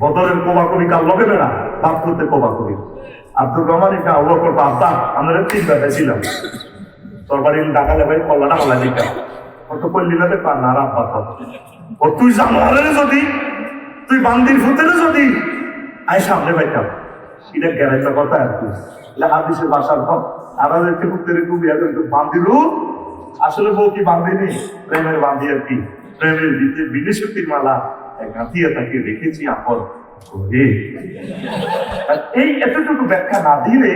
বদরের কোবাকবি কাল লগে না বাপ করতে কোবাকবি আব্দুর রহমান ইবনে আবু বকর আব্বা আমরা তিন বেটা ছিলাম তোর বাড়ি ডাকালে ভাই কল্লাটা মালা দিতাম কত কল্লি লাগে পার না আব্বা ও তুই জানোয়ারের যদি তুই বান্দির ফুতের যদি আই সামনে পাইতাম এটা গ্যারাইটা কথা আর কি হাদিসের ভাষার হক আমাদের ফুতের খুবই বান্দিরু আসলে বউ কি বান্দিনি প্রেমের বান্দি আর কি প্রেমের দিতে বিদেশক্তির মালা গাঁথিয়ে তাকে রেখেছি আপন এই এতটুকু ব্যাখ্যা না দিলে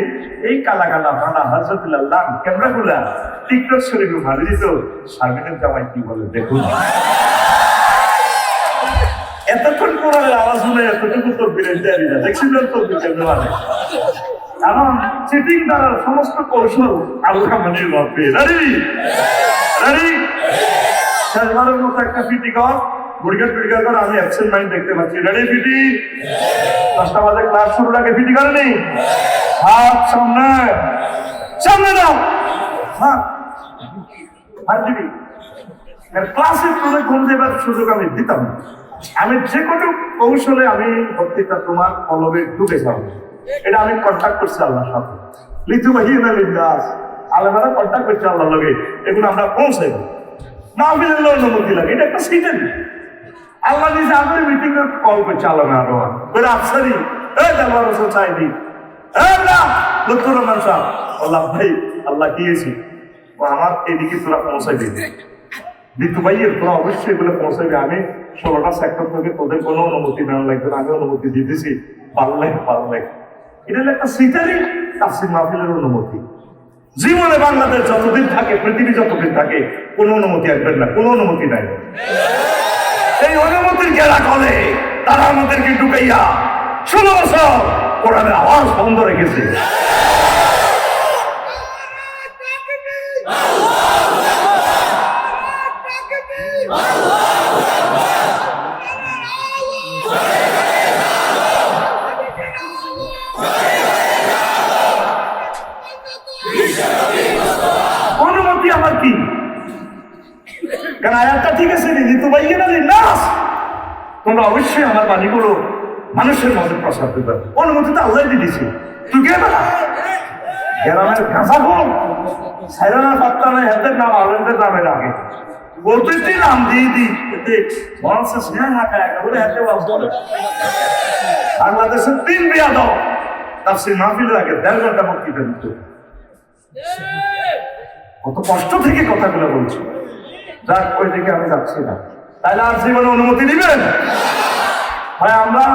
এই কালা কালা ভাড়া হজরতুল্লাহ ক্যামেরা গুলা টিকটক শরীফ ভালো দিত সার্বিনের জামাই কি বলে দেখুন এতক্ষণ কোরআনের আওয়াজ শুনে এতটুকু তোর বিরোধী দেখছিলেন তোর বিরোধী মানে কারণ চিটিং দ্বারা সমস্ত কৌশল আল্লাহ মানে লড়বে রেডি রেডি শেষবারের মতো একটা পিটি কর বুড়িঘাট পিটিকার করে আমি অ্যাবসেন্ট মাইন্ড দেখতে পাচ্ছি রেডি পিটি 10টা বাজে ক্লাস শুরুর আগে পিটি করেনি হাত সামনে সামনে দাও হাত হাত দিবি ক্লাসে তোদের কোন দেবার সুযোগ আমি দিতাম আমি যে কোনো কৌশলে আমি ভর্তিটা তোমার কলবে ঢুকে যাবো এটা আমি কন্ট্যাক্ট করছি আল্লাহর সাথে লিথু বাহিনা লিন্দাস আল্লাহরা কন্ট্যাক্ট করছে আল্লাহর লগে এগুলো আমরা পৌঁছাই না বিলের অনুমতি লাগে এটা একটা সিটেন আল্লাহ নিজে আমাদের মিটিং এর কল করছে আল্লাহ রহমান বলে আফসারি এই দেওয়ার রসুল চাইনি না লুৎফুর রহমান সাহেব আল্লাহ ভাই আল্লাহ দিয়েছি ও আমার এদিকে তোরা পৌঁছাই দিবি লিথু ভাইয়ের তোরা অবশ্যই এগুলো পৌঁছাইবে আমি 16টা সেক্টর থেকে তোদের কোনো অনুমতি নেওয়া লাগবে না আমি অনুমতি দিতেছি পারলে এটা হলো একটা সিটারি তাফসীর মাহফিলের অনুমতি জীবনে বাংলাদেশ যতদিন থাকে পৃথিবী যতদিন থাকে কোনো অনুমতি আসবেন না কোনো অনুমতি নাই এই অনুমতির গেলা কলে তারা আমাদেরকে ঢুকাইয়া 16 বছর কোরআনের আওয়াজ বন্ধ রেখেছে অনুমতি আমার কি কারণ আয়াতটা ঠিক আছে ঋতু বাইকে না নাস তোমরা অবশ্যই আমার বাণীগুলো মানুষের মধ্যে প্রসার দিতে অনুমতি তো আল্লাহ দিয়েছি তুই কে না গ্রামের গাঁজা ফোন সাইরানার পাত্তা নাই হাতের নাম আলেনদের নামে ডাকে বলতে তুই নাম দিয়ে দিই এতে মানুষের স্নেহ না খায় বলে হাতে বলে বাংলাদেশের 3 বিয়া দাও তাফসীর মাহফিলের আগে 1.5 ঘন্টা বক্তৃতা দিত কত কষ্ট থেকে কথাগুলো বলছি যাক ওই দিকে আমি যাচ্ছি না তাইলে আর জীবনে অনুমতি দিবেন হয় আমরা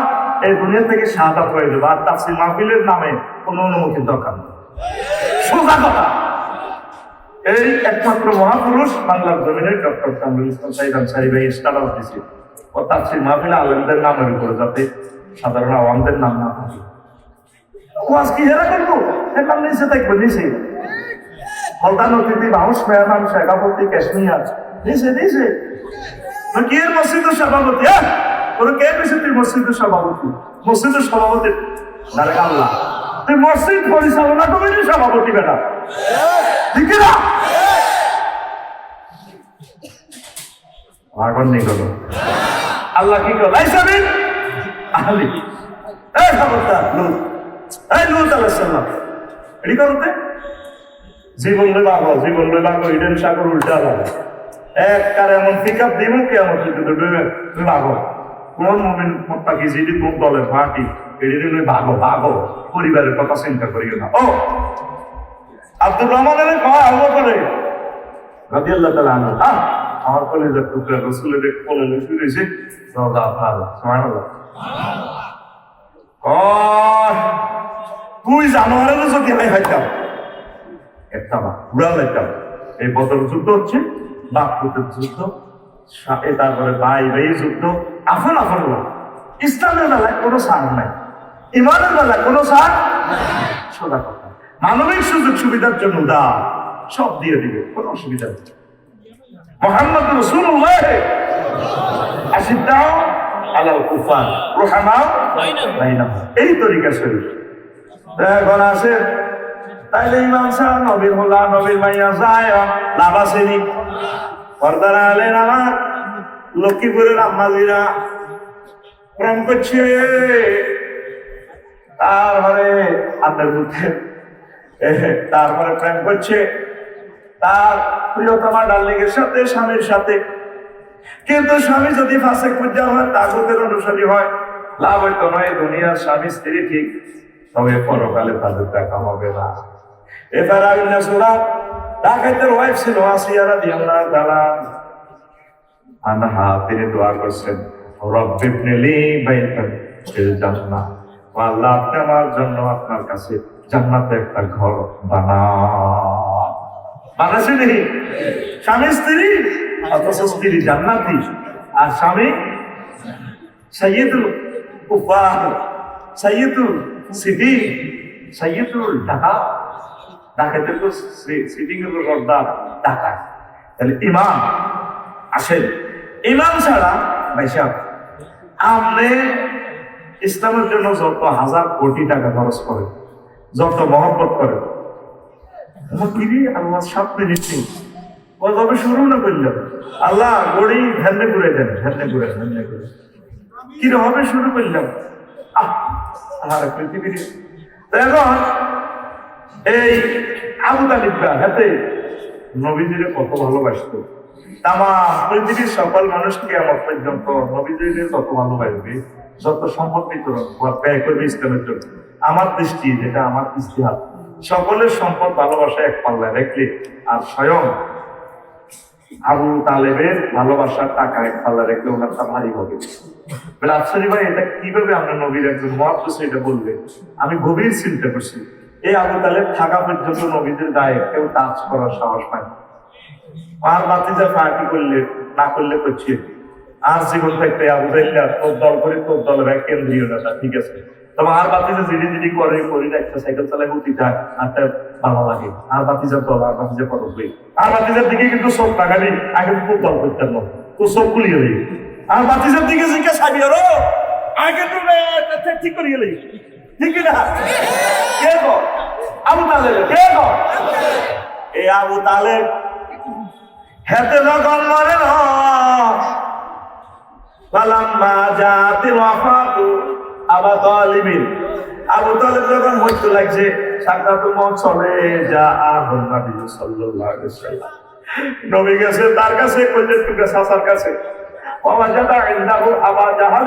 এই দুনিয়া থেকে শাহাদাত হয়ে যাবো আর তাফসীর মাহফিলের নামে কোনো অনুমতির দরকার নেই সোজা কথা এই একমাত্র মহাপুরুষ বাংলার জমিনের ডক্টর কামরুল ইসলাম সাহেব আনসারী ভাই স্টার্ট দিয়েছে ও তাফসীর মাহফিলে আলেমদের নামের উপরে যাতে সাধারণ আওয়ামদের নাম না থাকে ও আজকে হেরা করবো এখন নিচে থাকবে নিচে হলদান অতিথি মানুষ মেহমান সভাপতি কাশ্মীর নিচে কে মসজিদের সভাপতি হ্যাঁ তোর কে পেয়েছে তুই মসজিদের সভাপতি মসজিদের সভাপতি আল্লাহ তুই মসজিদ পরিচালনা কমিটির সভাপতি বেটা ঠিক না আগুন নেই গেল আল্লাহ কি করল আইসাবিন আহলি এই খবরদার লুত এই লুত আলাইহিস সালাম এডি করতে জীবন লই বাগো ইডেন সাগর উল্টা লাগে এক কার এমন পিকআপ দিমু কিয়ামত তুমি বাগো কোন মুমিন মুত্তাকি যদি কোন দলের পার্টি এডি দিন বাগো পরিবারের কথা চিন্তা করিও না ও আব্দুর রহমানের কয় আবু করে রাদিয়াল্লাহু তাআলা আনহু আমার কলেজের টুকরা রাসূলের কোলে শুরু হইছে সুবহানাল্লাহ তুই জানোয়ারের যদি আমি হইতাম একটা উড়াল একটা এই বদর যুদ্ধ হচ্ছে বাপুতের যুদ্ধ তারপরে ভাই যুদ্ধ আফন ইসলামের বেলায় কোনো সার নাই ইমানের বেলায় কোনো সার সোজা কথা মানবিক সুযোগ সুবিধার জন্য দা সব দিয়ে দিবে কোনো অসুবিধা নেই মুহাম্মদ রাসূলুল্লাহ আশিদ্দাউ আলাল কুফার রুহামাউ বাইনাহুম এই তরিকা শরীফ এখন আছে তাইলে ইমাম সাহেব নবীর হোলা নবীর মাইয়া যায় লাভ আসেনি পর্দারা আলেন আমার লক্ষ্মীপুরের আম্মাজিরা প্রেম করছে, তারপরে আপনার বুঝে তারপরে প্রেম করছে তার প্রিয়তমা ডার্লিং এর সাথে, স্বামীর সাথে। কিন্তু স্বামী যদি ফাঁসে খুঁজা হয়, তাগুতের অনুসারী হয়, লাভ হয়তো নয়। দুনিয়ার স্বামী স্ত্রী ঠিক, তবে পরকালে তাদের দেখা হবে না। এবার আইনা সুরা ডাকাতের ওয়াইফ ছিল আসিয়া রাদিয়াল্লাহু তাআলা আনহা, তিনি দোয়া করছেন, রব্বি ইবনিলি বাইতান ফিল জান্নাহ, আল্লাহ আপনি আমার জন্য আপনার কাছে জান্নাতে একটা ঘর বানাছেন। স্বামী স্ত্রী, অথচ স্ত্রী জান্নাতি আর স্বামী সাইয়্যিদুল কুফার, সাইয়্যিদুল সিদ্দিক, সাইয়্যিদুল ডাকাতের তো সিটিং এর সর্দার ডাকাত। তাহলে ইমাম আসেন, ইমাম ছাড়া ভাই সাহেব আপনি ইসলামের জন্য যত হাজার কোটি টাকা খরচ করেন, যত মহব্বত করেন, আল্লাহ 7 মিনিট নেই ওইভাবে শুরু না করলেন, আল্লাহ গড়ি ধ্যানে ঘুরে দেন, ধ্যানে ঘুরে কিভাবে শুরু করলাম পৃথিবীর। এখন এই আবু তালিব হাতে নবীজিরে কত ভালোবাসতো, তামাম পৃথিবীর সকল মানুষকে আমার পর্যন্ত নবীজিরে তত ভালোবাসবে, যত সম্পদ বিতরণ ব্যয় করবে ইসলামের জন্য। আমার দৃষ্টি, যেটা আমার ইস্তিহাদ, সকলের সম্পদ ভালোবাসা এক পাল্লায় রাখলে আর স্বয়ং আবু তালেবের ভালোবাসার টাকা এক পাল্লা রাখলে ওনারটা ভারী হবে। বলে আফসারি ভাই, এটা কিভাবে আমরা নবীর একজন মহাপুরুষ এটা বলবে? আমি গভীর চিন্তা করছি। এই আবু তালেব থাকা পর্যন্ত নবীদের গায়ে কেউ টাচ করার সাহস পায়। আর বাতিজা পার্টি করলে না করলে করছে, আর জীবন থাকতে আবু তাইল্লা তোর দল করে তোর দলের এক কেন্দ্রীয় নেতা, ঠিক আছে। তবে আর বাতিজা জিডি করে করি না, একটা সাইকেল চালায় গতি যায়, আর তার ভালো লাগে। আর বাতিজার দল, আর বাতিজা পরব হই, আর বাতিজার দিকে কিন্তু চোখ লাগাবি, আগে তোর দল করতেন না, তোর চোখ খুলিয়ে দিই। আর বাতিজার দিকে জিজ্ঞাসা খাবি আরো আগে তো ঠিক করিয়ে দিই, ঠিক না? কে গো? আবু তালেব। কে গো? এই আবু তালেব হেতে যখন মরে না, ফালাম্মা জাতিল ওয়াফাতু আবু তালিবিন, আবু তালেব যখন মরতে লাগছে, সাকরাতুল মউত চলে যা নবী সাল্লাল্লাহু আলাইহি ওয়াসাল্লাম, নবী গেছে তার কাছে, কইলেন টুকরা সাসার কাছে, ওয়া জাদা ইনদাহু আবা জাহাল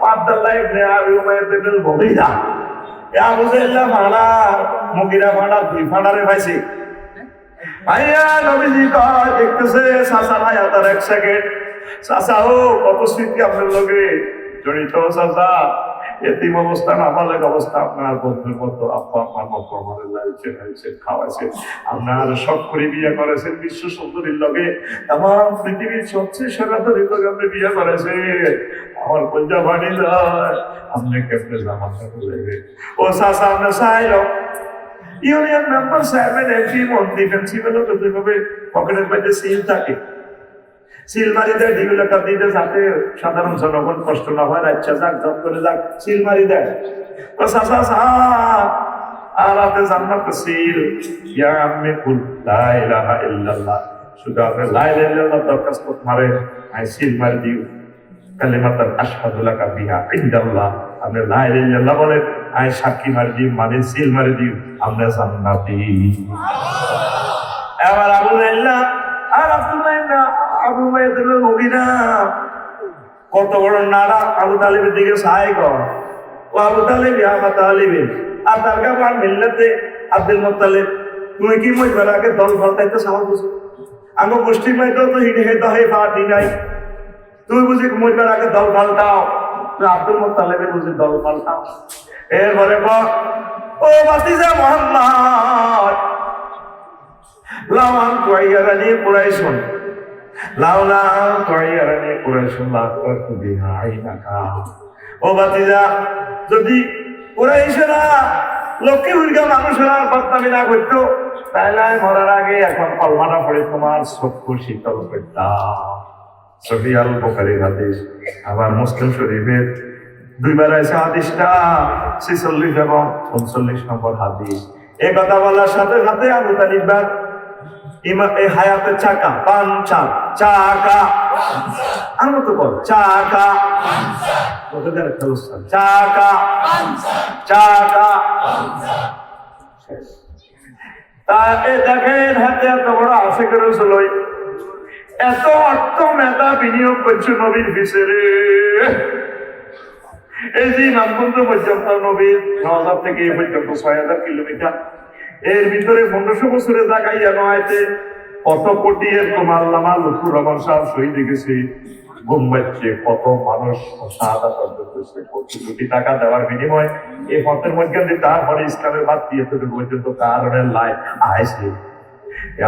ওয়া আব্দুল্লাহ ইবনে আবি উমাইয়া ইবনে মুগীরা। ইয়া আবু জাহল ফাড়া, মুগীরা ফাড়া, দুই ফাড়ারে পাইছে। ভাইয়া নবীজি কয়, দেখতেছে সাসা ভাই তার এক সেকেন্ড, সাসা ও কত স্মৃতি আপনার লগে জড়িত। সাসা এতিম অবস্থা, নাবালেগ অবস্থা, আপনার বন্ধুর মতো আব্বা আমার মতো আমাদের লাইছে খাওয়াইছে, আপনার শখ করে বিয়ে করেছেন বিশ্ব সুন্দরীর লগে, আমার পৃথিবীর সবচেয়ে সেরাধরীর লগে আপনি বিয়ে করেছে। আমার পঞ্জা বাড়ি যায়, আপনি কেমনে জামান লাগবে? ও সাসা আপনি চাইল ইউনিয়ন মেম্বার চেয়ারম্যান, এমপি, মন্ত্রী, প্রিন্সিপাল যেভাবে পকেটের মধ্যে সিল থাকে, সিল মারি দেয় ডিগুলাটা দিতে, যাতে সাধারণ জনগণ কষ্ট না হয়, রাজ্যা যাক জব করে যাক, সিল মারি দেয়। ও চাচা আর আপনি জান্নাত সিল, ইয়া আম্মি কুল লা ইলাহা ইল্লাল্লাহ, শুধু আপনি লা ইলাহা ইল্লাল্লাহ দরখাস্ত মারে, আই সিল মারি দিও কালিমাতান আশহাদু লাকা বিহা ইনদাল্লাহ, আপনি লা ইলাহা ইল্লাল্লাহ বলেন, আই সাক্ষী মারি দিও, মানে সিল মারি দিও, আমরা জান্নাতি। এবার আবু লাইলা আর আব্দুল্লাহ আবু মাইয়াদের মুগীরা কত বড় নাড়া, আবু তালিবের দিকে সাহায্য কর। ও আবু তালিব, ইয়া আবু তালিব, আর তার গাবার মিল্লাতে আব্দুল মুত্তালিব, তুমি কি মইবার আগে দল পাল্টাইতে সাহস বুঝো? আগে গোষ্ঠী মাইতো তো হিডে দহে পার্টি নাই, তুমি বুঝি মইবার আগে দল পাল্টাও? আব্দুল মুত্তালিবের বুঝি দল পাল্টাও? এরপরে বল, ও বাতিজা মুহাম্মদ, লাওয়ান কুরাইয়ারানি কুরাইশুন, লাউলা কুরাইয়ারানি কুরাইশুন লা তাকু বিহা আইনাকা। ও বাতিজা, যদি কুরাইশরা লক্ষ্মী উর্গা মানুষেরা বদনামি না করতো, তাহলে মরার আগে এখন কলমাটা পড়ে তোমার চক্ষু শীতল করতাম। সহিহ আল বুখারীর হাদিস। আবার মুসলিম শরীফের দুইবার আছে হাদিসটা, 46 এবং 39 নম্বর হাদিস। এই কথা বলার সাথে সাথে আবু তালিব এই হায়াতের চাকা পাঞ্চার চাকা আর মতো বল চাকা চাকা চাকা তা দেখেন হাতে এত বড় আশে করে চলই এত অর্থ মেধা বিনিয়োগ করছে নবীর ভিসেরে এই যে নামকুন্দ পর্যন্ত নবীর ৯,০০০ থেকে এ পর্যন্ত ৬,০০০ কিলোমিটার এর ভিতরে ১৫০০ বছরের জায়গায় যেন হয়তো কত কোটি এরকম আল্লামা লুৎফুর রহমান সাহেব শহীদ গেছে বোম্বাইতে কত মানুষ শাহাদাত অর্জন করছে কোটি কোটি টাকা দেওয়ার বিনিময়ে এই পথের মধ্যে তারপরে ইসলামের বাদ দিয়ে পর্যন্ত কারণের লাই আইছে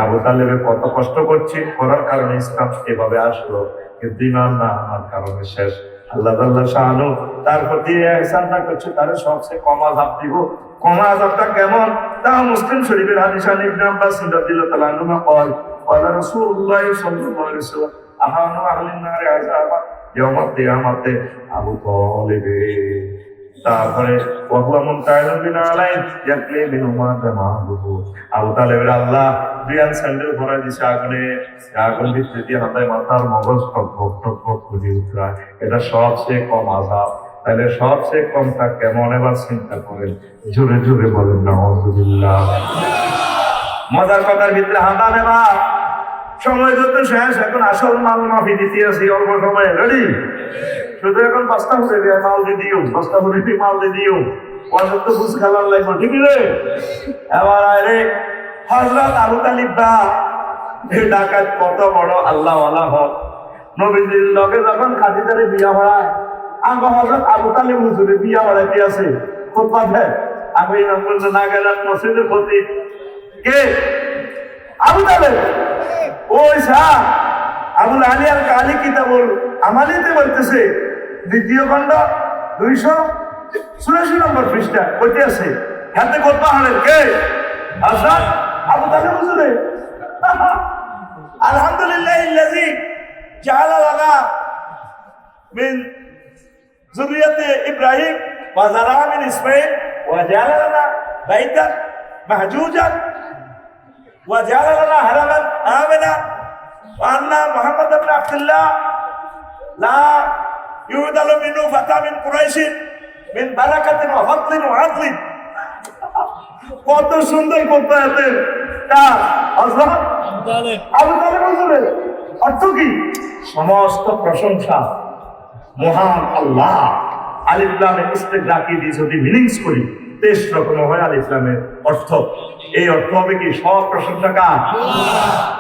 আবু তালেবে কত কষ্ট করছে করার কারণে ইসলাম এভাবে আসলো কিন্তু ইমান না আমার কারণে শেষ আল্লাহ শাহানু তার প্রতি ইহসানটা করছে তার সবচেয়ে কম আযাব দিব কম আযাবটা কেমন তা মুসলিম শরীফের হাদিস আন ইবনে আব্বাস রাদিয়াল্লাহু তাআলা আনহু قال قال রাসূলুল্লাহ সাল্লাল্লাহু আলাইহি ওয়াসাল্লাম আহানু আহলিন নার আযাবা ইয়াউমাল কিয়ামাতে আবু তালেব তারপরে ওয়াহুয়ামুন তাইলুন আলাইহি ইয়াকলি মিনুমা জামাহু আবু তালেবের আল্লাহ দুইয়ান স্যান্ডেল ভরা দিছে আগুনে আগুন ভিতরে দিয়ে হাতায় মাথার মগজ টক করে উঠরায় এটা সবচেয়ে কম আযাব তাহলে সবচেয়ে কমটা কেমন এবার চিন্তা করেন জোরে জোরে বলেন নাউযুবিল্লাহ মজার কথার ভিতরে হাঁটা নেবা সময় যত শেষ এখন আসল মাল মাফি দিতে আসি অল্প সময়ে রেডি শুধু এখন বস্তা ভরে মাল দিয়ে দিও বস্তা ভরে মাল দিয়ে দিও অন্তত বুঝ খেলার লাগবে ঠিক রে এবার আরে হযরত আবু তালিব দা এই ডাকাত কত বড় আল্লাহওয়ালা হক নবীজির লগে যখন খাদিজারে বিয়া হয় আঙ্গ হযরত আবু তালিব হুজুরে বিয়া হড়াইতে আছে খুতবা দেয় আমি ইমাম বলতে না গেলাম মসজিদের প্রতি কে আবু তালিব ওই শাহ আবুল আলী আর কালী কিতাবুল আমালিতে বলতেছে দ্বিতীয় খণ্ড 284 নম্বর পৃষ্ঠা কইতে আছে হাতে খুতবা হলেন কে হযরত আবু তালিব হুজুরে আলহামদুলিল্লাহিল্লাযী জাআলা লানা মিন যুররিয়াতি ইব্রাহিম ওয়া যারাআ মিন ইসমাঈল ওয়া জাআলা লানা বাইতান মাহজুজান ওয়া জাআলা লানা হারামান আমিনা ওয়া আন্না মুহাম্মদ ইবনে আব্দুল্লাহ লা ইউদালু মিনহু ফাতা মিন কুরাইশ মিন বারাকাতিন ওয়া ফাদলিন ওয়া আদলিন কত সুন্দর কথা আছে তা হযরত আবু তালিব হুজুরের অর্থ কি সমস্ত প্রশংসা মহান আল্লাহ আলিফ লামের ইস্তেগরাকি দিয়ে যদি মিনিংস করি 23 রকম হয় আলিফ লামের অর্থ এই অর্থ হবে কি সব প্রশংসা কার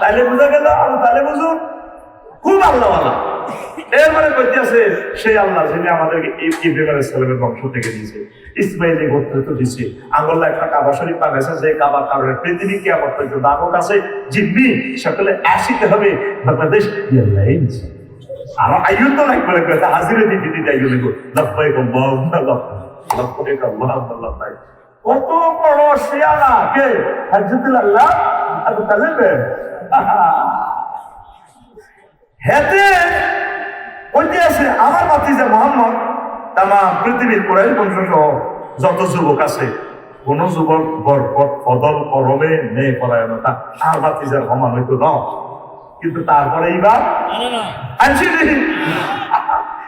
তাইলে বোঝা গেল আবু তালিব হুজুর খুব আল্লাহওয়ালা এর মানে কইতে আছে সেই আল্লাহ যিনি আমাদেরকে ইব্রাহিম আলাইহিস সালামের বংশ থেকে দিয়েছে ইসমাইলি গোত্র তো দিয়েছে আঙ্গুল্লাহ একটা কাবা শরীফ বানাইছে যে কাবা কারণে পৃথিবী কিয়ামত পর্যন্ত দাগক আছে জিম্মি সকলে আসিতে হবে বাংলাদেশ ইয়াল্লাহ আর আইয়ুন তো লাইক বলে কথা হাজিরে দিতে দিতে আইয়ুন গো লাফাইক আল্লাহ লাফাইক আল্লাহ ভাই কত বড় শিয়ানা কে হযরতুল আল্লাহ আবু তালিব হেতে ওইতে আছে আমার ভাতিজা মুহাম্মদ তামাম পৃথিবীর কুরাইশ বংশসহ যত যুবক আছে কোন যুবক বরকত ফদল করমে নেই পরায়ণতা আর ভাতিজার সমান হইতো ন কিন্তু তারপরে এইবার আনছি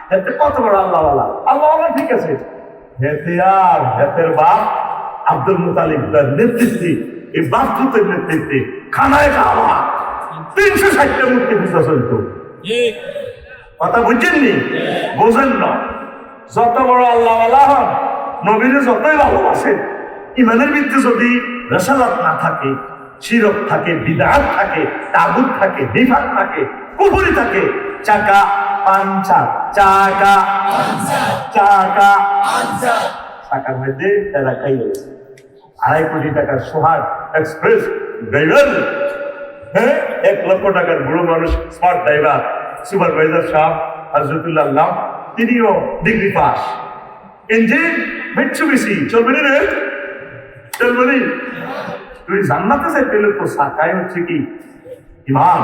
হেতে কত বড় আল্লাহওয়ালা আল্লাহওয়ালা ঠিক আছে হেতে আর হেতের বাপ আব্দুল মুতালিবের নেতৃত্বে এই বাপদূতের নেতৃত্বে খানায় কাবা 360টা মূর্তি পূজা চলত কথা বুঝছেননি বোঝেন না যত বড় আল্লাহওয়ালা হন নবীরে যতই ভালোবাসেন ইমানের ভিত্তি যদি রেসালাত না থাকে শিরক থাকে বিদআত থাকে তাগুত থাকে নিফাক থাকে কুফরি থাকে চাকা পাঞ্চার চাকা চাকা চাকার মধ্যে তারা খাই 2.5 কোটি টাকার সোহাগ এক্সপ্রেস ড্রাইভার হ্যাঁ 1 লক্ষ টাকার বুড়ো মানুষ স্মার্ট ড্রাইভার সুপারভাইজার সাহেব হযরতুল্লাহ আল্লাহ তিনিও ডিগ্রি পাস ইঞ্জিন মিৎসুবিশি চলবে না রে চলবে না তুই জান্নাতে যাইতে হলে তো সাকাই হচ্ছে কি ইমান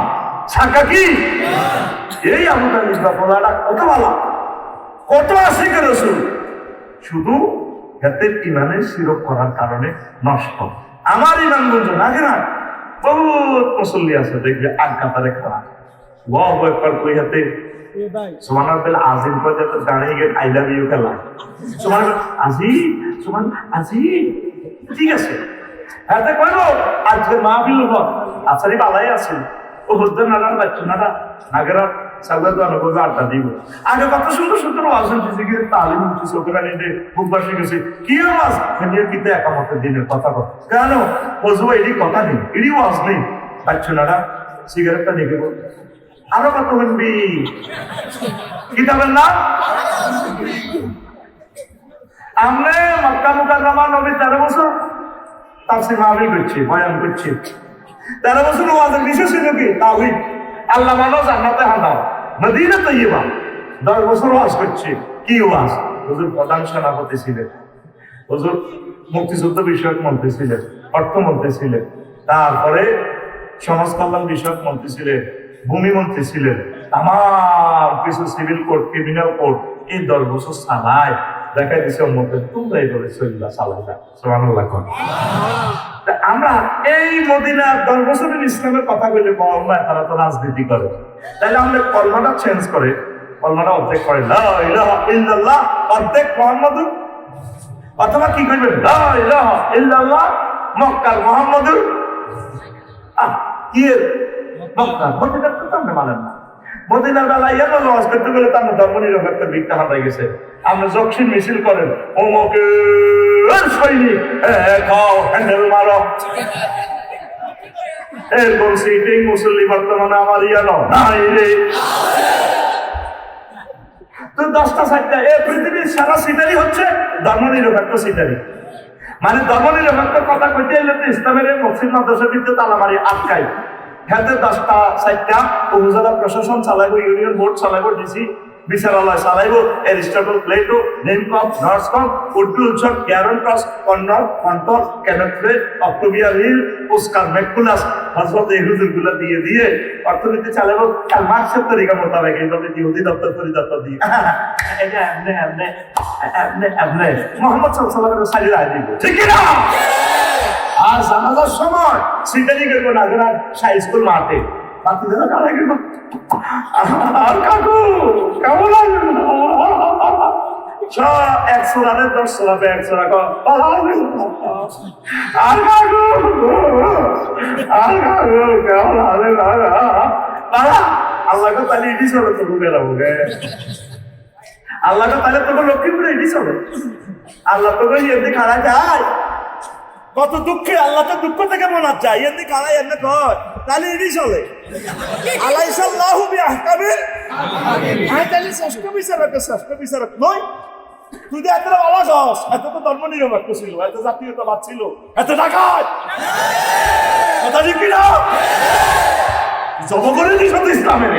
সাকা কি এই আবু তালিব বাপলাটা কত ভালো কত আশিক রাসূল শুধু হাতের ইমানের শিরক করার কারণে নষ্ট আমার ইমান বলছো না কেনা বহুত মুসল্লি আছে দেখবে আগ কাতারে খারাপ ওয়াও একবার কই হাতে সুবহানাল্লাহ আজিম করে দাঁড়িয়ে গিয়ে আই লাভ ইউ খেলা সুবহানাল্লাহ আজি ঠিক আছে হাতে কইলো আজকে মাহফিল হল আছারি বালাই আছে ও হদ্দ নাগার বাচ্চা নাগা নাগরা সাগর তো অনুভব আড্ডা দিব আগে কত সুন্দর সুন্দর ওয়াজ হচ্ছে কি তালিম হচ্ছে চোখেরা নিয়ে মুখবাসী গেছে কি ওয়াজ খেলিয়ে কিতে একামতের দিনের কথা কথা কেন বজুয়া এরই কথা নেই এরই ওয়াজ নেই বাচ্চা নাগা সিগারেটটা নিয়ে গেল আরো কত শুনবি কিতাবের নাম আমরা মক্কা মুকাররমা নবী 13 বছর তাফসীর মাহফিল করছি বয়ান করছি 13 বছর ওয়াজের বিষয় ছিল কি তাওহীদ আল্লাহ মানো জান্নাতে হাঁটাও মদিনা তৈয়বা 10 বছর ওয়াজ করছি কি ওয়াজ হুজুর প্রধান সেনাপতি ছিলেন হুজুর মুক্তিযুদ্ধ বিষয়ক মন্ত্রী ছিলেন অর্থমন্ত্রী ছিলেন তারপরে সমাজ কল্যাণ বিষয়ক মন্ত্রী ছিলেন ভূমি মন্ত্রী ছিলেন আমার কিছু সিভিল কোর্ট ক্রিমিনাল কোর্ট এই 10 বছর চালায় দেখাই দিচ্ছে ওর মধ্যে তোমরা এইভাবে চললা চালাইলা সুবহানাল্লাহ। আমরা এই মদিনা 10 বছরের ইসলামের কথা বলে বললাম তারা তো রাজনীতি করে তাহলে আমরা কলমাটা চেঞ্জ করে কলমাটা অর্ধেক করে লা ইলাহা ইল্লাল্লাহ অর্ধেক মুহাম্মাদুর অথবা কি করবেন লা ইলাহা ইল্লাল্লাহ মক্কার মুহাম্মাদুর কি মক্কা মদিনা তো আমরা মানেন না মদিনার বেলায় এত লস করতে গেলে তার ধর্ম নিরপেক্ষের ভিত্তি হারাই গেছে আমরা যক্ষিণ মিছিল করেন ওমকে সৈনিক খাও হ্যান্ডেল মারো এরকম সিটিং মুসল্লি বর্তমানে আমার ইয়ানো নাই রে তো 10টা 4টা এই পৃথিবীর সারা সিটারি হচ্ছে ধর্ম নিরপেক্ষ সিটারি মানে ধর্ম নিরপেক্ষ কথা কইতে এলে তো ইসলামের মসজিদ মাদ্রাসার ভিতরে তালামারি আটকায় হাতে 10টা 4টা উপজেলা প্রশাসন চালাইব ইউনিয়ন বোর্ড চালাইব ডিসি বিচারালয় চালাইব এরিস্টটল প্লেটো নেমকম নর্সকম উর্দু উৎসব ক্যারন ক্রস কন্নড় কন্টর ক্যানেট্রে অক্টোবিয়া হিল ওস্কার ম্যাকুলাস হজরত এই হুজুরগুলো দিয়ে অর্থনীতি চালাইব কাল মার্কসের তরিকা মোতাবেক এইভাবে ইহুদি দপ্তর পরিদপ্তর দিয়ে এটা এমনে মোহাম্মদ সাল্লাল্লাহু আলাইহি ওয়াসাল্লামের সাইডে দিব ঠিক কি না আর জানাজার সময় সিটারি গেল না যারা স্কুল মাঠে বাকিদের কারা গেল আর কাকু কেমন লাগবে 100 রানে 10 রানে 100 রাখো আর কাকু কেমন লাগবে আল্লাহকে তাহলে ইডি চলে তো বেরাবো গে আল্লাহকে তাহলে তোকে লক্ষ্মীপুরে ইডি চলে আল্লাহ তোকে এমনি খাড়া যায় কত দুঃখে আল্লাহ তো দুঃখ থেকে মনে চায় এমনি খাড়াই এমনি কর তাহলে ইডি চলে আলাইসাল্লাহু বিআহকামিল তাহলে শ্রেষ্ঠ বিচারক নয় তুই যে এত আওয়াজ হস এত তো ধর্ম নিরপেক্ষ ছিল এত জাতীয়তাবাদ ছিল এত ডাকাত কথা ঠিক কিনা জব করে দিস তো ইসলামের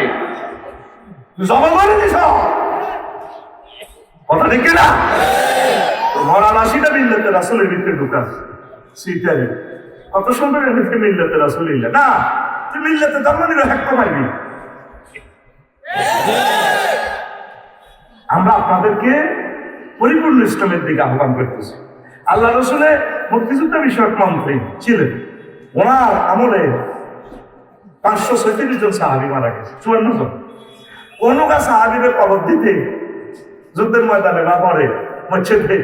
জব করে দিস কথা ঠিক কিনা মরান 80টা মিল্লাতে রাসূলের ভিতরে ঢুকাস সিটারি কত সুন্দর এমনিতে মিল্লাতে রাসূলিল্লাহ না তুই মিল্লাতে ধর্ম নিরপেক্ষ পাইবি আমরা আপনাদেরকে পরিপূর্ণ ইসলামের দিকে আহ্বান করতেছি আল্লাহ রসুলের মুক্তিযুদ্ধ বিষয়ক মন্ত্রী ছিলেন ওনার আমলে 537 জন সাহাবী মারা গেছে 54 জন কোন সাহাবীদের কবর দিতে যুদ্ধের ময়দানে না পড়ে মসজিদে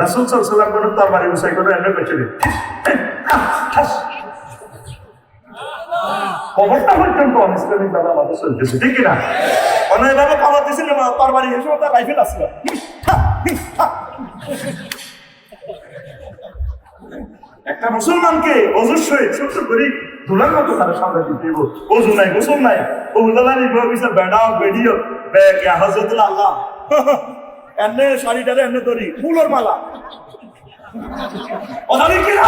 রাসূল সাল্লাল্লাহু আলাইহি ওয়াসাল্লাম কোন তরবারি উসাই করে এমনি বেঁচে দিন কবরটা পর্যন্ত ইসলামিক ভাবে আমাদের চলতেছে ঠিক কিনা অনেকভাবে কবর দিয়েছিল তরবারি হিসেবে তার রাইফেল আসছিল একটা মুসলমানকে অবশ্যই ছোট করে ধুলার মতো তারা সামনে দিতে দেব ওজু নাই গোসল নাই ওগুলার বিচার বেড়া বেড়িও হজরতুল্লাহ আল্লাহ এমনি শাড়িটারে এমনি ধরি ফুলের মালা অজানি কিনা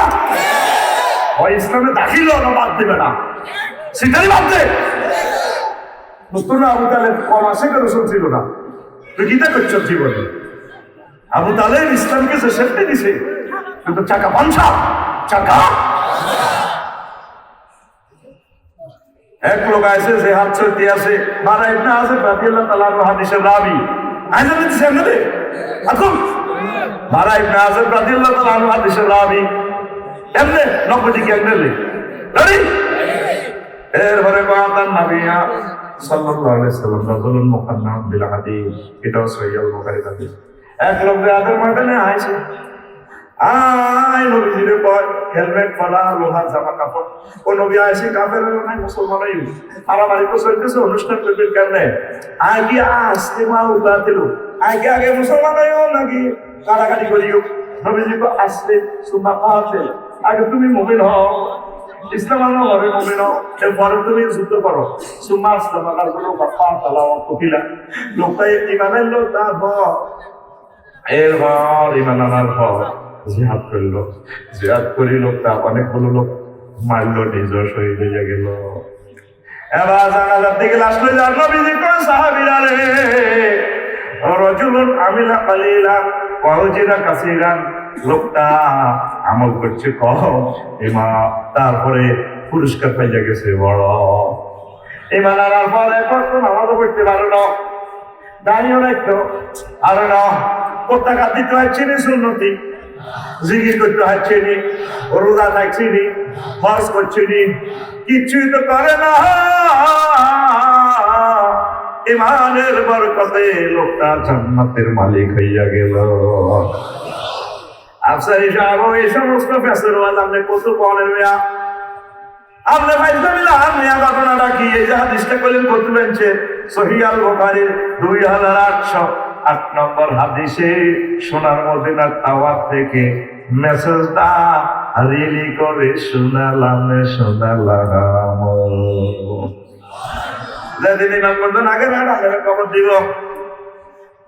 ওই ইসলামে দাখিল বাদ দেবে না সেটাই বাদ দে নতুন আবু তালেব কম আসে কেন ছিল না তুই গীতা করছ জীবনে আবু তালেব ইসলামকে যে সেফটি দিছে কিন্তু চাকা পাঞ্চা চাকা এক লোক আছে যে হাত চলতে আছে বারা ইবনে আযিব রাদিয়াল্লাহু তাআলা আনহু হাদিসের রাবী আইনা দিছে এমনি এখন বারা ইবনে আযিব রাদিয়াল্লাহু তাআলা আনহু হাদিসের রাবী এমনি নবজি কে এমনি রাজি? এরপরে কথা নবিয়া সাল্লাল্লাহু আলাইহি সাল্লাম রাজুলুন মুকান্নাম বিল হাদিস, এটাও সহিহ বুখারীর হাদিস। এক লোক রাতের ময়দানে আইছে, আয় নবীজিরে কয় হেলমেট পরা, লোহার জামা কাপড়। ও নবী আইছে কাফের নাই, মুসলমানই মারামারি তো চলতেছে, অনুষ্ঠান করবে কেমনে? আগে আসতে মা উঠাতে লোক আগে আগে মুসলমান হইও নাকি কাটাকাটি করিও। নবীজি তো আসলে সুমা কাফের, আগে তুমি মুমিন হও, ইসলাম আনো হবে মুমিন হও, এরপরে তুমি যুদ্ধ করো। সুমা ইসলাম আনার কোনো বাপা তালা কপিলা লোকটাই ইমানের লোক, তারপর এরপর ইমান আনার পর জিহাদ করলো। জিহাদ করি লোকটা অনেকগুলো লোক মারলো, নিজের শহীদ হয়ে গেল। এবার জানাজার দিকে লাশ লই যান, নবীজি কোন সাহাবীরা রে রাজুলুন আমিলা কালিলান ওয়া উজিরা কাসীরান, লোকটা আমল করছে কম, তারপরে পুরস্কার পাইয়া গেছে বড়। ইমান আনার পরে কত নামাজও পড়তে পারো না, দাঁড়িয়েও রাখতো আরো না, পতাকা দিতে হচ্ছে নি, সুন্নতি জিকির করতে হচ্ছে নি, রোজা থাকছি নি, হজ করছি নি, কিছুই তো করে না। ইমানের বরকতে লোকটা জান্নাতের মালিক হইয়া গেল। আফসারি সাহেব এই সমস্ত ফেসের ওয়াজ আপনি কত পাওয়ার মেয়া, আপনি ভাইতে মিলা মেয়া ঘটনাটা কি? এই যে হাদিসটা করলেন কত বেঞ্চে সহিহ আল বুখারীর 2808 নম্বর হাদিসে সোনার মদিনার টাওয়ার থেকে মেসেজটা রিলি করে শোনালাম। যেদিন ইমাম বললেন আগে না খবর দিব,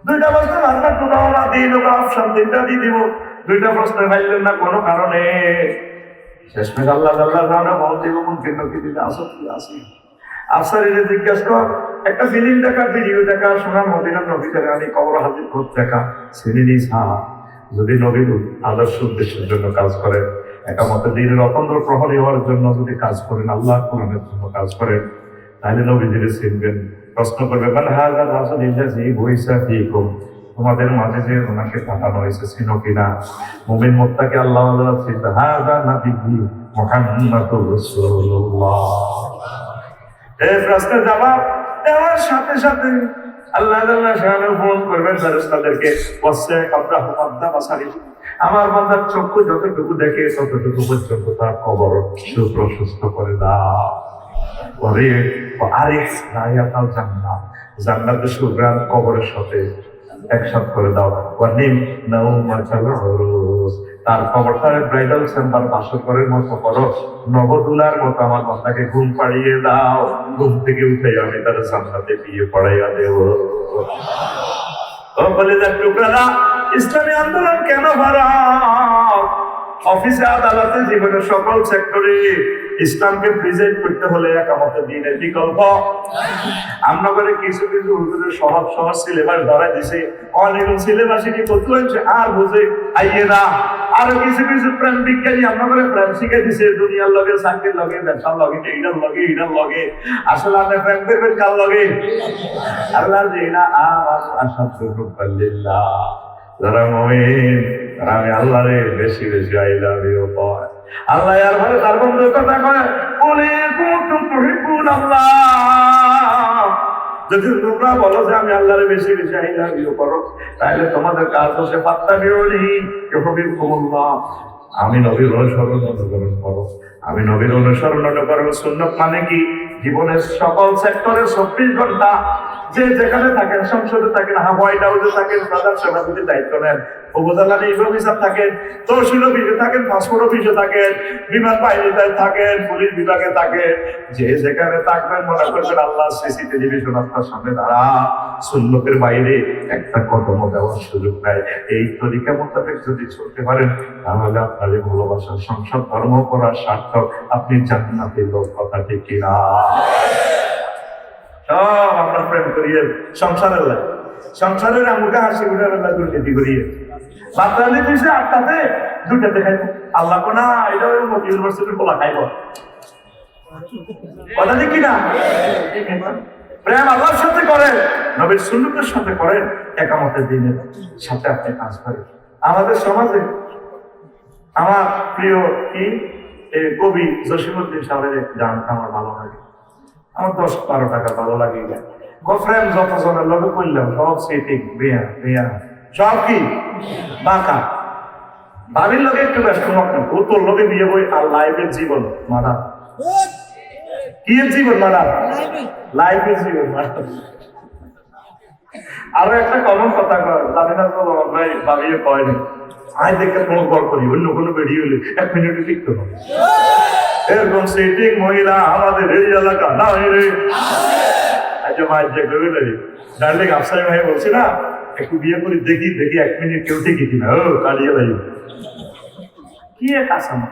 দুইটা প্রশ্ন ভাষা কোথাও না দিই লোক অপশন তিনটা দিয়ে দিব, দুইটা প্রশ্ন পাইলেন না কোনো কারণে। শেষমেশ আল্লাহ জানা বল দিব মন কেন কি দিতে আসো কি আসি। আফসারিরে জিজ্ঞেস কর, একটা ফিল্ম দেখা, ভিডিও দেখা, সোনার মদিনার নবী আমি কবর হাজির করতে দেখা সিনেরি সাহা, যদি নবীর আদর্শ উদ্দেশ্যের জন্য কাজ করেন, একামতে দিনের অতন্ত্র প্রহরী হওয়ার জন্য যদি কাজ করেন, আল্লাহ কোরআনের জন্য কাজ করেন, তাহলে নবীজিরে চিনবেন। প্রশ্ন করবে মানে হাজার রাসূল ইল্লাযী বুইসা ফীকুম, তোমাদের মাঝে যে ওনাকে পাঠানো হয়েছে চিনো কিনা? মুমিন মুত্তাকি আল্লাহ ওয়ালা চিনতে, হাযা নাবিয়্যু মুহাম্মাদুর রাসূলুল্লাহ। এই প্রশ্নের জবাব দেওয়ার সাথে সাথে আল্লাহ ফোন করবেন ফেরেশতাদেরকে, আমার বান্দার চক্ষু যতটুকু দেখে ততটুকু পর্যন্ত তার কবর সুপ্রশস্ত করে দাও। জান্নাতের সুগ্রাণ কবরের সাথে একসাথে করে দাও। তার কবরটার ব্রাইডাল চেম্বার বাসরের মতো করো, নবদুলার মতো আমার বান্দাকে ঘুম পাড়িয়ে দাও, ঘুম থেকে উঠে আমি তার জান্নাতে বিয়ে পড়াইয়া দেব। ইসলামী আন্দোলন কেন ভারত? অফিসে আদালতে জীবনের সকল সেক্টরে ইসলামকে প্রেজেন্ট করতে হলে একামতে দ্বীনের বিকল্প। আমরা করে কিছু কিছু হুজুরের সহজ সহজ সিলেবাস ধরাই দিছে, অনেক সিলেবাসে কি করতে হয়েছে আর বুঝে আইয়ে না। আরো কিছু কিছু প্রেম বিজ্ঞানী আমরা করে প্রেম শিখে দিছে, দুনিয়ার লগে, চাকরির লগে, ব্যবসার লগে, এইটার লগে। আসলে আপনি প্রেম করবেন কার লগে? আল্লাহ জিনা আল্লাহ যারা মুমিন আমি আল্লাহরে বেশি বেশি আই লাভ ইউ কয়। আল্লাহ আর ভালো তার বন্ধুর কথা কয়, বলে কুনতুম তুহিব্বুনাল্লাহ, যদি তোমরা বলো যে আমি আল্লাহরে বেশি বেশি আই লাভ ইউ করো, তাহলে তোমাদের কাজ হচ্ছে ফাত্তাবিউনি ইউহিব্বুকুমুল্লাহ, আমি নবীর অনুসরণ করো। আমি নবীর অনুসরণ করো। সুন্নাত মানে কি? জীবনের সকল সেক্টরে 24 ঘন্টা যে যেখানে থাকেন, সংসদে থাকেন, হোয়াইট হাউসে থাকেন, প্রধান সভাপতির দায়িত্ব নেন, উপজেলা নির্বাহী অফিসার থাকেন, তহসিল অফিসে থাকেন, পাসপোর্ট অফিসে থাকেন, বিমান বাহিনীতে থাকেন, পুলিশ বিভাগে থাকেন, যে যেখানে থাকবেন মনে করবেন আল্লাহ সিসিটিভি আপনার সামনে দাঁড়া, সুন্নতের বাইরে একটা কদম দেওয়ার সুযোগ নাই। এই তরিকা মোতাবেক যদি চলতে পারেন তাহলে আপনাদের ভালোবাসার সংসার ধর্ম করার সার্থক, আপনি জান্নাতের লোক। কথা ঠিক কিনা? সব আমরা প্রেম করিয়ে সংসারের আমুটা হাসি উঠে দুর্নীতি করিয়ে বাচ্চাদের দিয়েছে 8টাতে 2টাতে খাইব। আল্লাহ কোনা এটা ইউনিভার্সিটির পোলা খাইব। কথা ঠিক কিনা? প্রেম আল্লাহর সাথে করেন, নবীর সুন্নতের সাথে করেন, একামতের দিনের সাথে আপনি কাজ করেন। আমাদের সমাজে আমার প্রিয় কি এই কবি জসিমউদ্দিন সাহেবের গানটা আমার ভালো লাগে, আমার 10-12 টাকা ভালো লাগে। গফরেন যতজনের লগে করলাম সব সেটিং বেয়া বেয়া, সব কি বাঁকা। ভাবির লগে একটু ব্যস্ত মগ্ন, ও তোর লগে বিয়ে বই আর লাইফের জীবন মারা, কি এর জীবন মারা, লাইফের জীবন মারা। আরো একটা কমন কথা কয়, জানি না তো ভাই ভাবিয়ে কয়নি, আয় দেখে তোমার গড় করি, অন্য কোনো বেরিয়ে হলে 1 মিনিটে টিকতে হবে। এরকম সেটিং মহিলা আমাদের এই এলাকা না রে। আচ্ছা ভাই যে ডার্লিং আফসারি ভাই বলছি না, একটু বিয়ে করে দেখি দেখি 1 মিনিট কেউ ঠিকই কিনা, ও কালিয়ে ভাই কি এক আসামা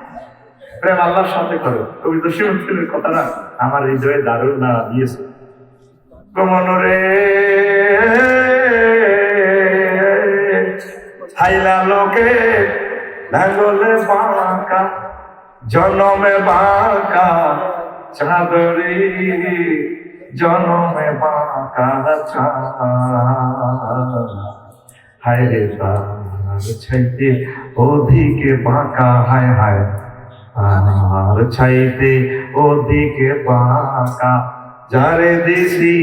প্রেম আল্লাহর সাথে করো। কবি জসিমউদ্দিনের কথা না আমার হৃদয়ে দারুণ না দিয়েছে। কমনরে ছাইলা লোকে লাঙ্গলে বাঁকা, জনমে বাঁকা চাদরি, জনমে বাঁকা হায় রে তার ছাইতে ওদিকে বাঁকা, হায় হায় আর ছাইতে ওদিকে বাঁকা, যারে দিছি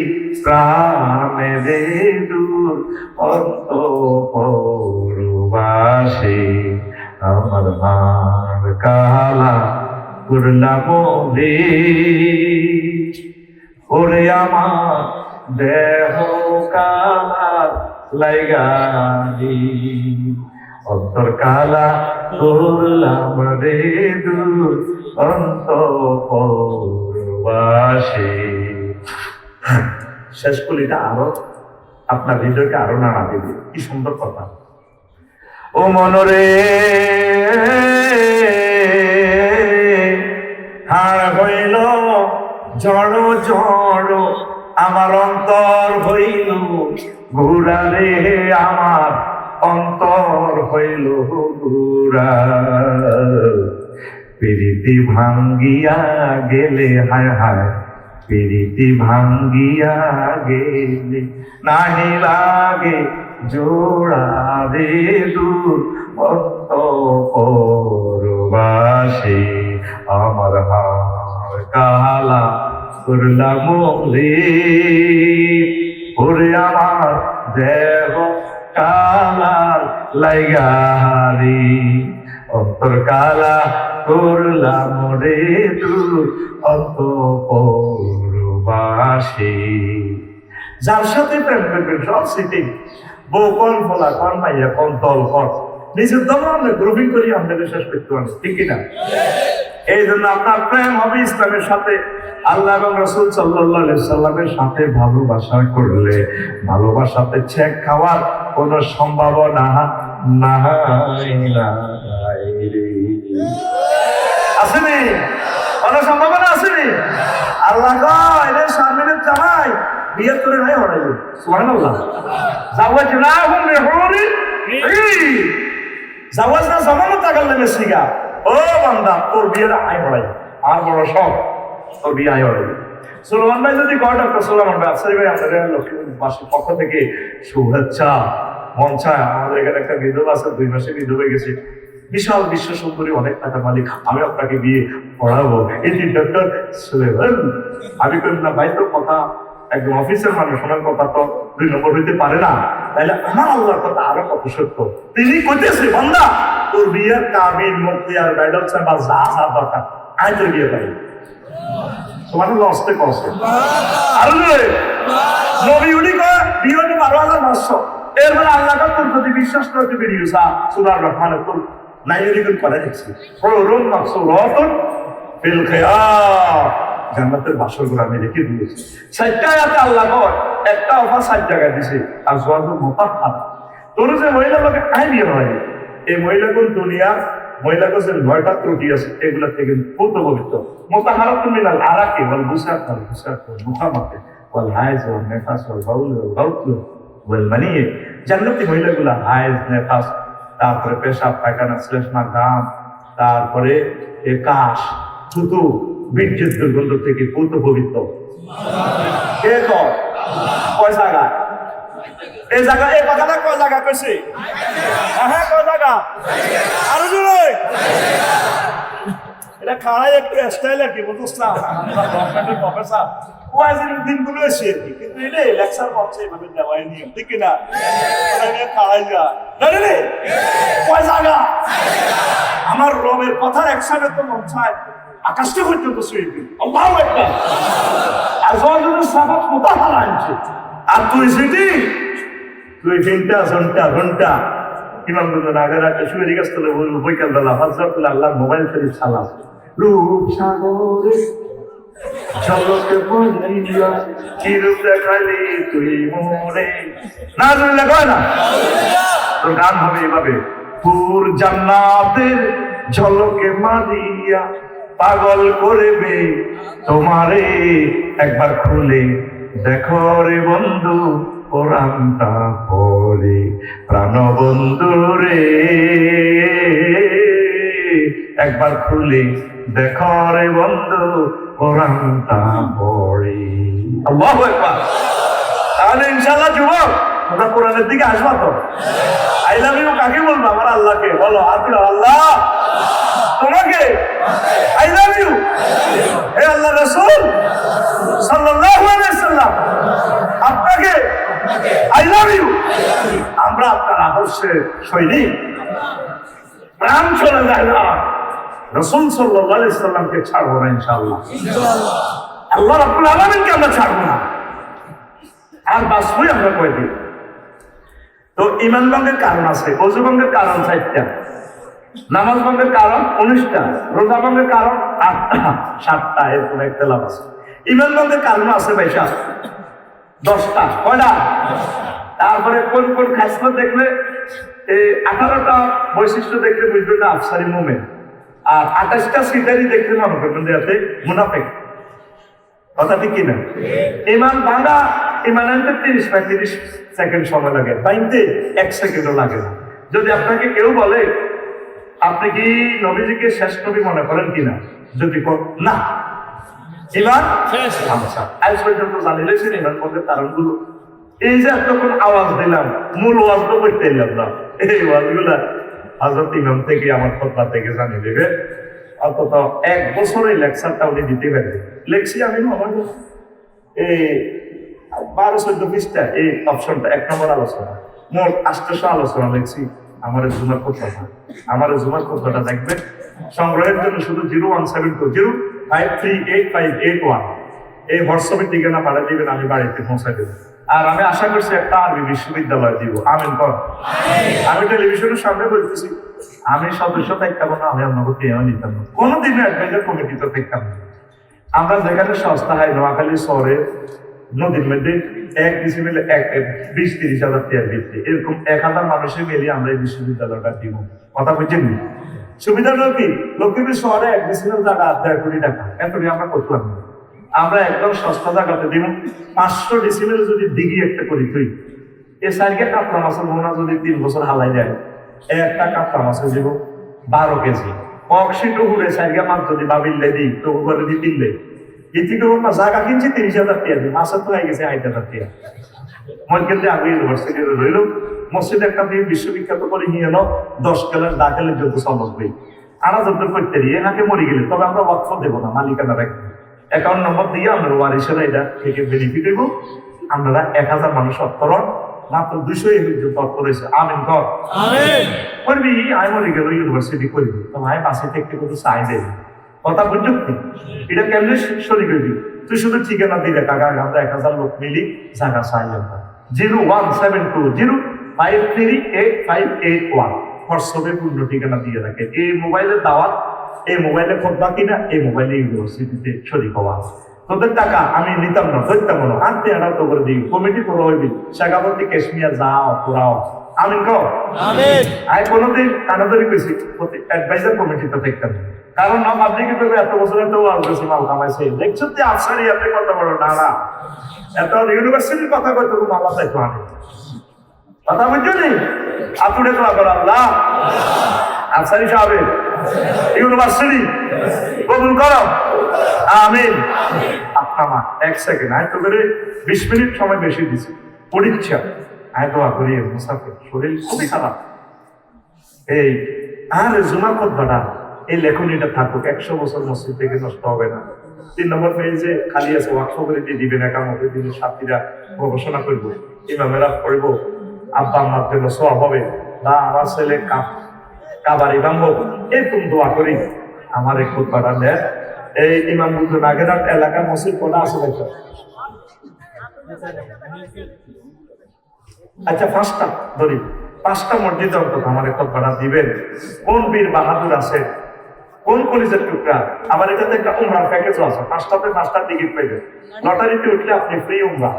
প্রাণে রে দূর অন্তঃপুরবাসী, আমার মার কালা করলাম রে, ওরে আমার দেহ কালা লাইগারি, অন্তর কালা করলাম রে দূর অন্তঃপুরবাসী। শেষ কলিটা আরো আপনার হৃদয়কে আরো নাড়া দেবে, কি সুন্দর কথা। ও মনরে হাড় হইল জড় জড়, আমার অন্তর হইল ঘুরা রে, আমার অন্তর হইল ঘুরা, প্রীতি ভাঙ্গিয়া গেলে, হায় হায় প্রীতি ভাঙ্গিয়া গেলে, নাহি লাগে জোড়া রে দূর অন্তঃপুরবাসী, আমার হাড় কালা করলাম রে, ওরে আমার দেহ কালা লাইগারি, অন্তর কালা করলাম রে দূর অন্তঃপুরবাসী। যার সাথে প্রেম করবেন সব সিটিং, বউ কোন ফলা কোন মাইয়া কোন দল কোন, নিজের দল আমরা গ্রুপিং করি আপনাদের শেষ করতে পারি, ঠিক কিনা? এই জন্য আপনার প্রেম হবে ইসলামের সাথে, আল্লাহ এবং রাসূল সাল্লাল্লাহু আলাইহি সাল্লামের সাথে ভালোবাসা করলে ভালোবাসাতে ছেক খাওয়ার কোন সম্ভাবনা নাই রে। আসেনি? কোন সম্ভাবনা আসেনি? আল্লাহ কয় রে সামনে চাই বিয়ে করে নাই হড়াই, সুবহানাল্লাহ। জাওয়াজনাহুম বিহুরি, জাওয়াজনা জামানো তাকাল্লে মেসিগা, ও বান্দা তোর বিয়ের আয় হড়াই, আর বড় শখ তোর বিয়ে আয় হড়াই। সুলেমান ভাই যদি কয় ডক্টর সুলেমান ভাই আফসারি ভাই আমাদের লক্ষ্মীবাসীর পক্ষ থেকে শুভেচ্ছা মন চায়। আমাদের এখানে একটা বিধবা আছে, 2 মাসে বিধবা হয়ে গেছে, বিশাল বিশ্ব সুন্দরী, অনেক টাকা মালিক, আমি আপনাকে বিয়ে পড়াবো, এটি ডক্টর সুলেমান। আমি কইলাম না ভাই, তোর কথা একদম অফিসের মানুষ, শোনার কথা তো 2 নম্বর হইতে পারে না, তাইলে আমার আল্লাহর কথা আরো কত সত্য। তিনি কইতেছে বান্দা তোর বিয়ের কাবিন মুক্তি আর ব্রাইডাল চেম্বার যা যা দরকার আয় তোর বিয়ে পাই, তোমার লসতে করছে আর নবী উনি কয় বিয়ে 12,500, এর মানে আল্লাহটা তোর যদি বিশ্বাস করতে বেরিয়ে সুরার রহমান তোর নাইরিকুল করে দেখছি রুম মাকসুরাতুন ফিল খিয়াম, জান্নাতের বাসরঘর আমি রেখে দিয়েছি। 4টা আয়াতে আল্লাহ কয় একটা অফার 7 জায়গায় দিছে, আর জওয়াজুল মুতাহহারা, তোর যে মহিলা লোকে আয় বিয়ে হয়, এই মহিলাগুলো দুনিয়ার মহিলাগুলো যে 9টা ত্রুটি আছে এগুলা থেকে পূর্ণ পবিত্র। মুতাহহারাতুন মিনাল আরাকি ওয়াল বুসাত ওয়াল বুসাত ওয়াল মুখামাতে ওয়াল হাইজ ওয়াল নিফাস ওয়াল বাউল ওয়াল গাউত ওয়াল মানিয়ে, জান্নাতি মহিলাগুলা হাইজ নিফাস, তারপরে পেশাব পায়খানা শ্লেষ্মা গাম, তারপরে কাশ থুতু বীর্যের দুর্গন্ধ থেকে পূর্ণ পবিত্র। কে কয়? কয় জায়গা? এই জায়গা, এই কথাটা কয় জায়গা কইছে? হ্যাঁ কয় জায়গা? আরো জোরে। এটা খাড়াই একটু স্টাইল আর কি বুঝলাম গভর্নমেন্টের প্রফেসর ওয়াইজের দিনগুলো এসে আর কি কিন্তু এটা লেকচার করছে এভাবে দেওয়াই নিয়ে ঠিক না খাড়াই যা রে কয় জায়গা আমার রবের কথার একসাথে তো মন চায় আকাশটা পর্যন্ত শুয়েছি আল্লাহু আকবার আজওয়াজুল সাফাত মুতাহার আনছে আর তুই সেটি তুই ঘন্টা ইমামগুলো আগের রাতে শুয়ে গেছ তোলে বলবো বৈকাল বেলা হজরতুল আল্লাহ মোবাইল শরীফ সালাম রূপ সাগরে ঝলকে বলিয়া কিরূপ দেখালি তুই মোরে না জানলে কয় না তোর গান হবে এভাবে পুর জান্নাতের ঝলকে মারিয়া পাগল করবে তোমারে একবার খুলে দেখো রে বন্ধু কোরআনটা পড়ে প্রাণ বন্ধু রে একবার খুলে দেখো রে বন্ধু কোরআনটা পড়ে আল্লাহু আকবার তাহলে ইনশাআল্লাহ যুবক তোমরা কোরআনের দিকে আসবা তো আই লাভ ইউ কাকে বলবো আমার আল্লাহকে বলো আল্লাহ তোমাকে আই লাভ ইউ হে আল্লাহ রাসূল সাল্লাল্লাহু আলাইহি ওয়াসাল্লাম আপনাকে আই লাভ ইউ আমরা আপনার আদর্শের সৈনিক প্রাণ চলে যায় না রাসূল সাল্লাল্লাহু আলাইহি ওয়াসাল্লামকে ছাড়বো না ইনশাআল্লাহ আল্লাহ রাব্বুল আলামিনকে আমরা ছাড়বো না আর বাঁচবই আমরা কয়দিন তো ঈমান ভঙ্গের কারণ আছে ওযু ভঙ্গের কারণ 4টা নামাজ ভঙ্গের কারণ 19টা রোজা ভঙ্গের কারণ 8টা 7টা এরপর একটা লাভ আছে ঈমান ভঙ্গের কারণ আছে ভাইসা 10টা কয়টা তারপরে কোন কোন খাসলত দেখলে এই 18টা বৈশিষ্ট্য দেখলে বুঝবে না আফসারি মুমিন আর 28টা সিটারি দেখলে মনে করবেন যাতে মুনাফিক কথা ঠিক কিনা ঈমান ভাঙা ঈমান আনতে 30 সেকেন্ড সময় লাগে বাইতে 1 সেকেন্ডও লাগে না যদি আপনাকে কেউ বলে আপনি কি নবীজিকে শেষ নবী মনে করেন কিনা যদি না ঈমান শেষ আচ্ছা আজ পর্যন্ত জানিলেছেন ঈমান বলতে কারণগুলো এই যে এতক্ষণ আওয়াজ দিলাম মূল ওয়াজ তো করতে এলাম না এই ওয়াজগুলা হযরত ইমাম থেকে আমার খুতবা থেকে জানিয়ে দেবে অন্তত 1 বছরের লেকচারটা উনি দিতে পারবে লেখছি আমি আমার এই 12-14 পৃষ্ঠা এই অপশনটা 1 নম্বর আলোচনা মোট 800 আলোচনা লেখছি আমার জুমার খুতবাটা দেখবে সংগ্রহের জন্য শুধু 01720538581 এই হোয়াটসঅ্যাপের ঠিকানা পাঠিয়ে দিবেন আমি বাড়িতে পৌঁছে দেবো আর আমি আশা করছি একটা আরবি বিশ্ববিদ্যালয় দিব আমিন কর আমি টেলিভিশনের সামনে বলতেছি আমি সদস্য থাকতাম না আমি আপনাকে পেয়েও নিতাম না কোনোদিনও অ্যাডভাইজার কমিটিতে থাকতাম না আমরা যেখানে সংস্থা হয় নোয়াখালী শহরে নদীর মধ্যে 1 ডিসিমেলে 20-30 হাজার টাকা দিচ্ছে এরকম 1000 মানুষের মিলিয়ে আমরা এই বিশ্ববিদ্যালয়টা দিব কথা বুঝছেন সুবিধাটা কি লক্ষ্মীপুর শহরে 1 ডিসিমেল জায়গা 1.5 কোটি টাকা এতটি আমরা করতাম না আমরা একদম সস্তা জায়গাতে দিব 500 ডিসিমেল যদি দিঘি একটা করি তুই এই সাইডে কাতলা মাছের মোনা যদি 3 বছর হালাই যায় একটা কাতলা মাছের দিব 12 কেজি অক্সিটো ঘুরে সাইডে মাছ যদি বাবিল্লে দিই তো ঘরে দিয়ে দিলে এদিকে জায়গা কিনছে 30,000 টাকা দিয়ে মাছের তো হয়ে গেছে 8,000 টাকা মনকেল দিয়ে আগে ইউনিভার্সিটি রইল মসজিদ একটা দিয়ে বিশ্ববিখ্যাত করে নিয়ে এলো 10 ক্লাস দাখিলের যোগ্য সমগ্রী আনা যত করতে দিয়ে এনাকে মরে গেলে তবে আমরা ওয়াকফ দেবো না মালিকানা রাখবো অ্যাকাউন্ট নম্বর দিয়ে আমরা ওয়ারিসেরা এটা থেকে বেনিফিট দেবো আপনারা 1000 মানুষ অত্তরণ মাত্র 200 তৎপর হয়েছে আমিন কর করবি আমি মরে গেল ইউনিভার্সিটি করবি তো ভাই পাশে থেকে কত চাই দেবে কথা বুঝছো এটা কেমনে শরীর হইবি তুই শুধু ঠিকানা দিলে কাকা আমরা 1000 লোক মিলি জায়গা চাই আমরা 01720538581 হোয়াটসঅ্যাপে পূর্ণ ঠিকানা দিয়ে রাখে এই মোবাইলের দাওয়াত এই মোবাইলে খুতবা কিনা এই মোবাইলে ইউনিভার্সিটিতে শরীক হওয়া তোদের টাকা আমি নিতাম না ধরতাম না আনতে আনা তো করে দিই কমিটি পুরো হইবি শেখাপতি কাশ্মীর যাও পুরাও আমিন কো আমিন আই কোনোদিন কানাদারি কইছি অ্যাডভাইজার কমিটিতে দেখতাম কারণ না আপনি কি করবে এত বছরে তো আলবেসি মাল কামাইছে দেখছো যে আফসারি এত কথা বড় না না এত ইউনিভার্সিটির কথা কইতো মালা চাইতো আমি কথা বুঝছো নি আপুরে তো আবার আল্লাহ আফসারি সাহেব ইউনিভার্সিটি কবুল করো আমিন আপনামা 1 সেকেন্ড আয় তো করে 20 মিনিট সময় বেশি দিছি পরীক্ষা আয় দোয়া করি মুসাফির শরীর খুবই খারাপ এই আর জুমার খুতবাটা এই লেখনীটা থাকুক, 100 বছর মসজিদ থেকে নষ্ট হবে না। 3 নম্বর পেজে খালি আছে, ওয়াকফ করে দিয়ে দিবেন, একামতে দিনের সাথীরা গবেষণা করব, ইমামেরা পড়ব, আব্বা আম্মার জন্য সওয়াব হবে, বা আমার ছেলে কাবারি বাংব, এরকম দোয়া করি। আমার এক খুতবাটা দেন। এই ইমাম বুদ্ধ নাগেরহাট এলাকার মসজিদ কোনটা আছে দেখো? আচ্ছা 5টা ধরি, 5টা মসজিদ অন্তত আমার খুতবাটা দিবেন। কোন বীর বাহাদুর আছে, কোন কলেজের টুকরা, আমার এটাতে একটা উমরার প্যাকেজও আছে, 5টাতে 5টা টিকিট পাইবেন। লটারিতে উঠলে আপনি ফ্রি উমরা।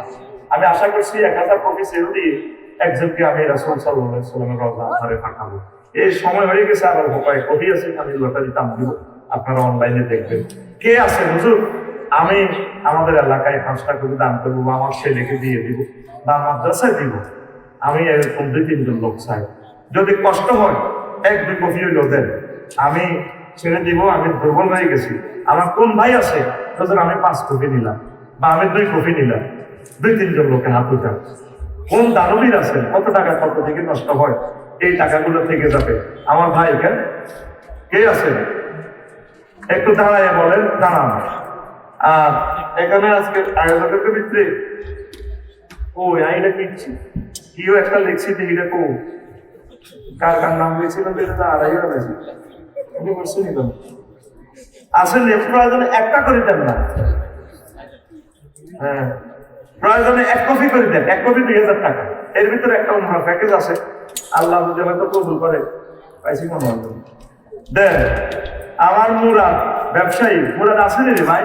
আমি আশা করছি 1000 কপি সেল দিয়ে একজনকে আমি রাসূল সাল্লাল্লাহু আলাইহি ওয়াসাল্লামের রওজা ধারে পাঠাবো। এই সময় হয়ে গেছে, আবার ভোপায় কপি আছে, আমি লটারি দাম দিব, আপনারা অনলাইনে দেখবেন। কে আছে হুজুর, আমি আমাদের এলাকায় 5টা করে দান করবো, বা আমার ছেলেকে দিয়ে দিব, বা মাদ্রাসায় দিব। আমি এরকম 2-3 জন লোক চাই। যদি কষ্ট হয় 1-2 কপি হইলেও দেন, আমি ছেড়ে দিব। আমি দুর্বল হয়ে গেছি। আমার কোন ভাই আছে হুজুর, আমি 5 কপি নিলাম, বা আমি 2 কপি নিলাম, 2-3 জন লোকে হাত উঠান। কোন দানবীর আছেন, কত টাকা কত থেকে নষ্ট হয়, এই টাকাগুলো থেকে যাবে। আমার ভাই কেন, কে আছেন একটু দাঁড়ায় বলেন, দাঁড়ান। আর এখানে আজকে আয়োজকের ভিতরে ওই আইটা কিনছি, কেউ একটা লিখছি এটা কো কার কার নাম লিখছিল, আড়াইও বেশি আমি বলছি নি তো আসলে প্রয়োজনে একটা করে দেন না, হ্যাঁ প্রয়োজনে 1 কপি করে দেন, 1 কপি 2000 টাকা। এর ভিতরে একটা উমরা প্যাকেজ আছে, আল্লাহ যদি হয়তো কবুল করে, পাইছি মনে হয় দেন। আমার মুরাদ ব্যবসায়ী, মুরাদ আসেনি রে ভাই,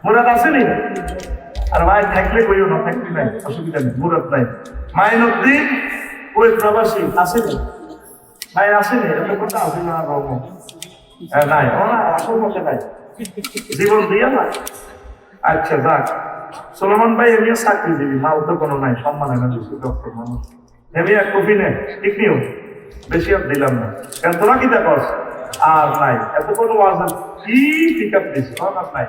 মুরাদ আসেনি। আর ভাই থাকলে কইও না, থাকলে নাই, অসুবিধা নেই, মুরাদ নাই। মাইনুদ্দিন ওই প্রবাসী আসেনি, ভাই আসেনি, এত কথা আসে না রকম নাই, ওরা আসল মতে নাই, জীবন দিয়ে না। আচ্ছা যাক, সোলোমন ভাই এমনিও চাকরি দিবি, মাল তো কোনো নাই, সম্মান এনে দিচ্ছি ডক্টর মানুষ, এমনি 1 কপি নে, ঠিক নিও, বেশি আর দিলাম না, কারণ তোরা কি দেখস আর নাই, এত কোনো ওয়াজ কি পিক আপ দিচ্ছি, নাই।